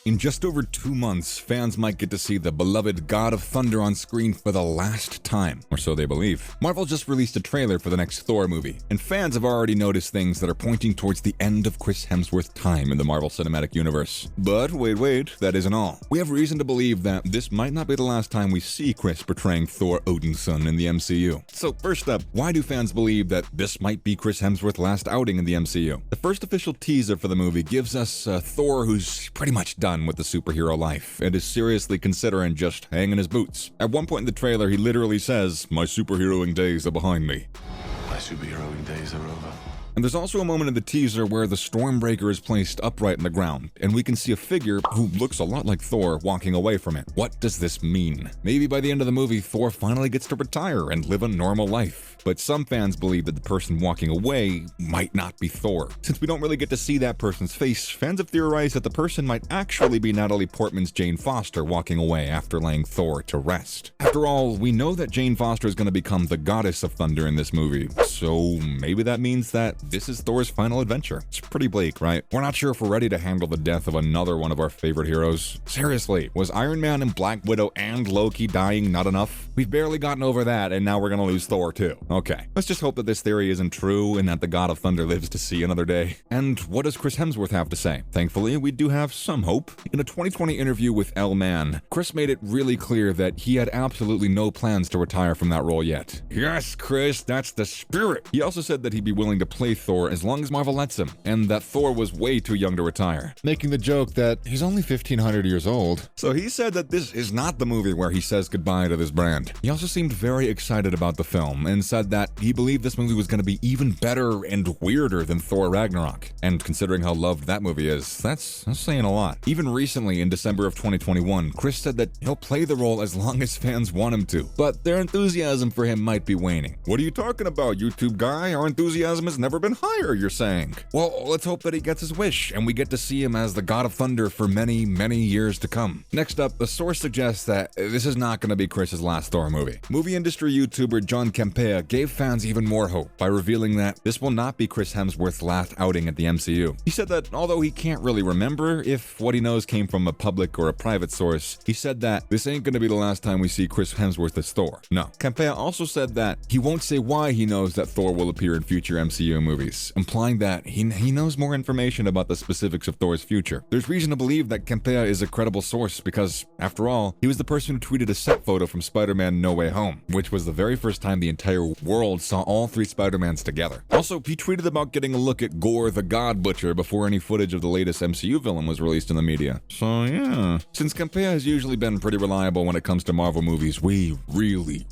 In just over 2 months, fans might get to see the beloved God of Thunder on screen for the last time, or so they believe. Marvel just released a trailer for the next Thor movie, and fans have already noticed things that are pointing towards the end of Chris Hemsworth's time in the Marvel Cinematic Universe. But wait, that isn't all. We have reason to believe that this might not be the last time we see Chris portraying Thor Odin's son in the MCU. So first up, why do fans believe that this might be Chris Hemsworth's last outing in the MCU? The first official teaser for the movie gives us Thor who's pretty much done with the superhero life and is seriously considering just hanging his boots. At one point in the trailer, he literally says, "My superheroing days are behind me." My superheroing days are over. And there's also a moment in the teaser where the Stormbreaker is placed upright in the ground, and we can see a figure who looks a lot like Thor walking away from it. What does this mean? Maybe by the end of the movie, Thor finally gets to retire and live a normal life. But some fans believe that the person walking away might not be Thor. Since we don't really get to see that person's face, fans have theorized that the person might actually be Natalie Portman's Jane Foster walking away after laying Thor to rest. After all, we know that Jane Foster is going to become the goddess of thunder in this movie, so maybe that means that this is Thor's final adventure. It's pretty bleak, right? We're not sure if we're ready to handle the death of another one of our favorite heroes. Seriously, was Iron Man and Black Widow and Loki dying not enough? We've barely gotten over that, and now we're gonna lose Thor too. Okay, let's just hope that this theory isn't true and that the God of Thunder lives to see another day. And what does Chris Hemsworth have to say? Thankfully, we do have some hope. In a 2020 interview with Elle Man, Chris made it really clear that he had absolutely no plans to retire from that role yet. Yes, Chris, that's the spirit. He also said that he'd be willing to play Thor as long as Marvel lets him, and that Thor was way too young to retire, making the joke that he's only 1,500 years old. So he said that this is not the movie where he says goodbye to this brand. He also seemed very excited about the film and said that he believed this movie was going to be even better and weirder than Thor Ragnarok. And considering how loved that movie is, that's saying a lot. Even recently, in December of 2021, Chris said that he'll play the role as long as fans want him to, but their enthusiasm for him might be waning. What are you talking about, YouTube guy? Our enthusiasm has never been higher, you're saying. Well, let's hope that he gets his wish, and we get to see him as the God of Thunder for many, many years to come. Next up, the source suggests that this is not going to be Chris's last Thor movie. Movie industry YouTuber John Campea gave fans even more hope by revealing that this will not be Chris Hemsworth's last outing at the MCU. He said that although he can't really remember if what he knows came from a public or a private source, he said that this ain't going to be the last time we see Chris Hemsworth as Thor. No. Campea also said that he won't say why he knows that Thor will appear in future MCU movies, implying that he knows more information about the specifics of Thor's future. There's reason to believe that Campea is a credible source because, after all, he was the person who tweeted a set photo from Spider-Man No Way Home, which was the very first time the entire world saw all three Spider-Mans together. Also, he tweeted about getting a look at Gore the God Butcher before any footage of the latest MCU villain was released in the media. So yeah. Since Campea has usually been pretty reliable when it comes to Marvel movies, we really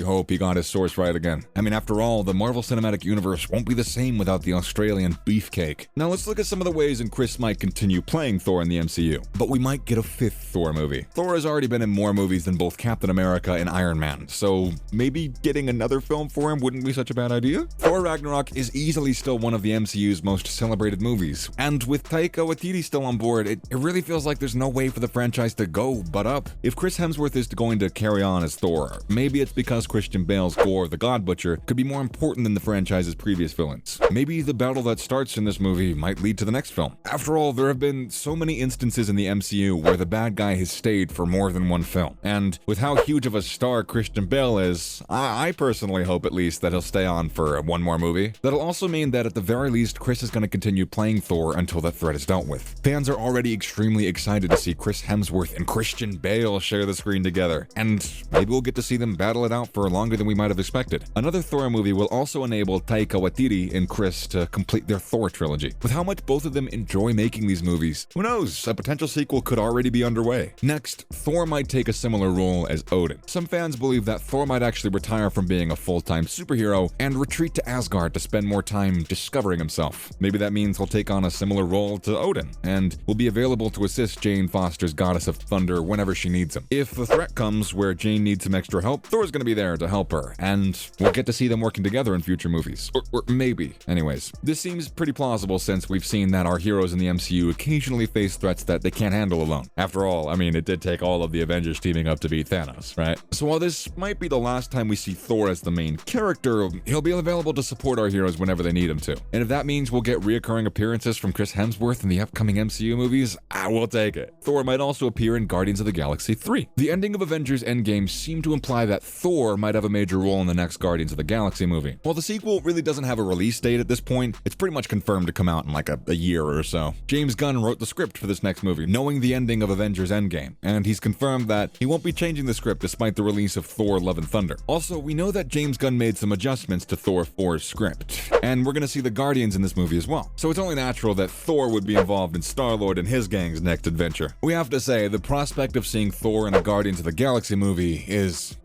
hope he got his source right again. I mean, after all, the Marvel Cinematic Universe won't be the same without the Australian beefcake. Now let's look at some of the ways in Chris might continue playing Thor in the MCU. But we might get a fifth Thor movie. Thor has already been in more movies than both Captain America and Iron Man, so maybe getting another film for him wouldn't be such a bad idea. Thor Ragnarok is easily still one of the MCU's most celebrated movies, and with Taika Waititi still on board, it really feels like there's no way for the franchise to go but up. If Chris Hemsworth is going to carry on as Thor, maybe it's because Christian Bale's Gore the God Butcher could be more important than the franchise's previous villains. Maybe the battle that starts in this movie might lead to the next film. After all, there have been so many instances in the MCU where the bad guy has stayed for more than one film, and with how huge of a star Christian Bale is, I personally hope at least that he'll stay on for one more movie. That'll also mean that at the very least, Chris is going to continue playing Thor until that threat is dealt with. Fans are already extremely excited to see Chris Hemsworth and Christian Bale share the screen together, and maybe we'll get to see them battle it out for longer than we might have expected. Another Thor movie will also enable Taika Waititi and Chris to complete their Thor trilogy. With how much both of them enjoy making these movies, who knows, a potential sequel could already be underway. Next, Thor might take a similar role as Odin. Some fans believe that Thor might actually retire from being a full-time superhero and retreat to Asgard to spend more time discovering himself. Maybe that means he'll take on a similar role to Odin, and will be available to assist Jane Foster's Goddess of Thunder whenever she needs him. If the threat comes where Jane needs some extra help, Thor's gonna be there to help her, and we'll get to see them working together in future movies. Or maybe maybe. Anyways, this seems pretty plausible since we've seen that our heroes in the MCU occasionally face threats that they can't handle alone. After all, I mean, it did take all of the Avengers teaming up to beat Thanos, right? So while this might be the last time we see Thor as the main character, he'll be available to support our heroes whenever they need him to. And if that means we'll get reoccurring appearances from Chris Hemsworth in the upcoming MCU movies, I will take it. Thor might also appear in Guardians of the Galaxy 3. The ending of Avengers Endgame seemed to imply that Thor might have a major role in the next Guardians of the Galaxy movie. While the sequel really doesn't have a release date at this point, it's pretty much confirmed to come out in like a year or so. James Gunn wrote the script for this next movie, knowing the ending of Avengers Endgame, and he's confirmed that he won't be changing the script despite the release of Thor: Love and Thunder. Also, we know that James Gunn made some adjustments to Thor 4's script, and we're gonna see the Guardians in this movie as well. So it's only natural that Thor would be involved in Star-Lord and his gang's next adventure. We have to say, the prospect of seeing Thor in a Guardians of the Galaxy movie is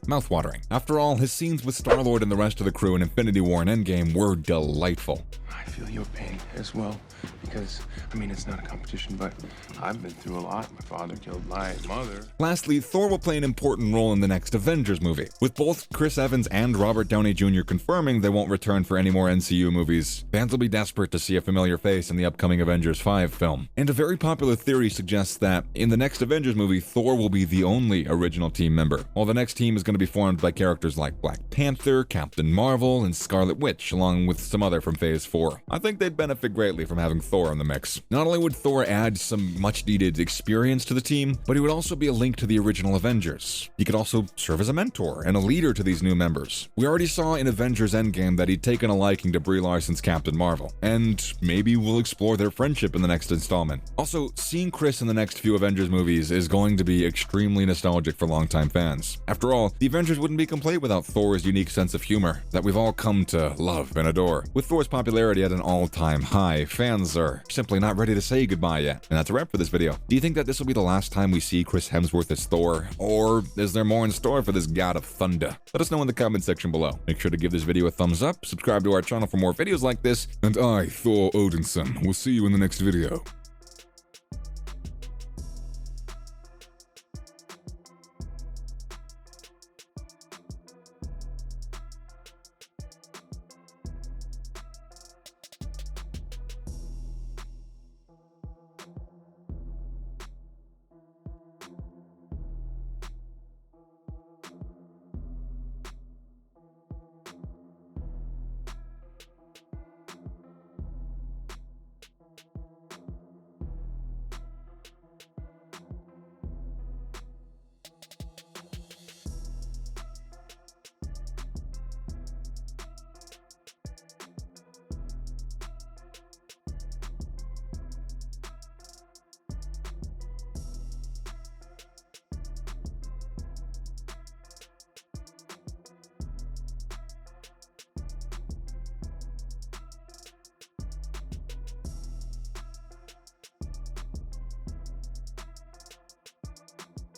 mouthwatering. After all, his scenes with Star-Lord and the rest of the crew in Infinity War and Endgame were delightful. I feel your pain as well, because, I mean, it's not a competition, but I've been through a lot. My father killed my mother. Lastly, Thor will play an important role in the next Avengers movie. With both Chris Evans and Robert Downey Jr. confirming they won't return for any more MCU movies, fans will be desperate to see a familiar face in the upcoming Avengers 5 film. And a very popular theory suggests that in the next Avengers movie, Thor will be the only original team member, while the next team is going to be formed by characters like Black Panther, Captain Marvel, and Scarlet Witch, along with some other from Phase 4. I think they'd benefit greatly from having Thor in the mix. Not only would Thor add some much-needed experience to the team, but he would also be a link to the original Avengers. He could also serve as a mentor and a leader to these new members. We already saw in Avengers Endgame that he'd taken a liking to Brie Larson's Captain Marvel, and maybe we'll explore their friendship in the next installment. Also, seeing Chris in the next few Avengers movies is going to be extremely nostalgic for longtime fans. After all, the Avengers wouldn't be complete without Thor's unique sense of humor that we've all come to love and adore. With Thor's popularity at an all-time high, fans are simply not ready to say goodbye yet. And that's a wrap for this video. Do you think that this will be the last time we see Chris Hemsworth as Thor? Or is there more in store for this god of thunder? Let us know in the comment section below. Make sure to give this video a thumbs up, subscribe to our channel for more videos like this, and I, Thor Odinson, will see you in the next video.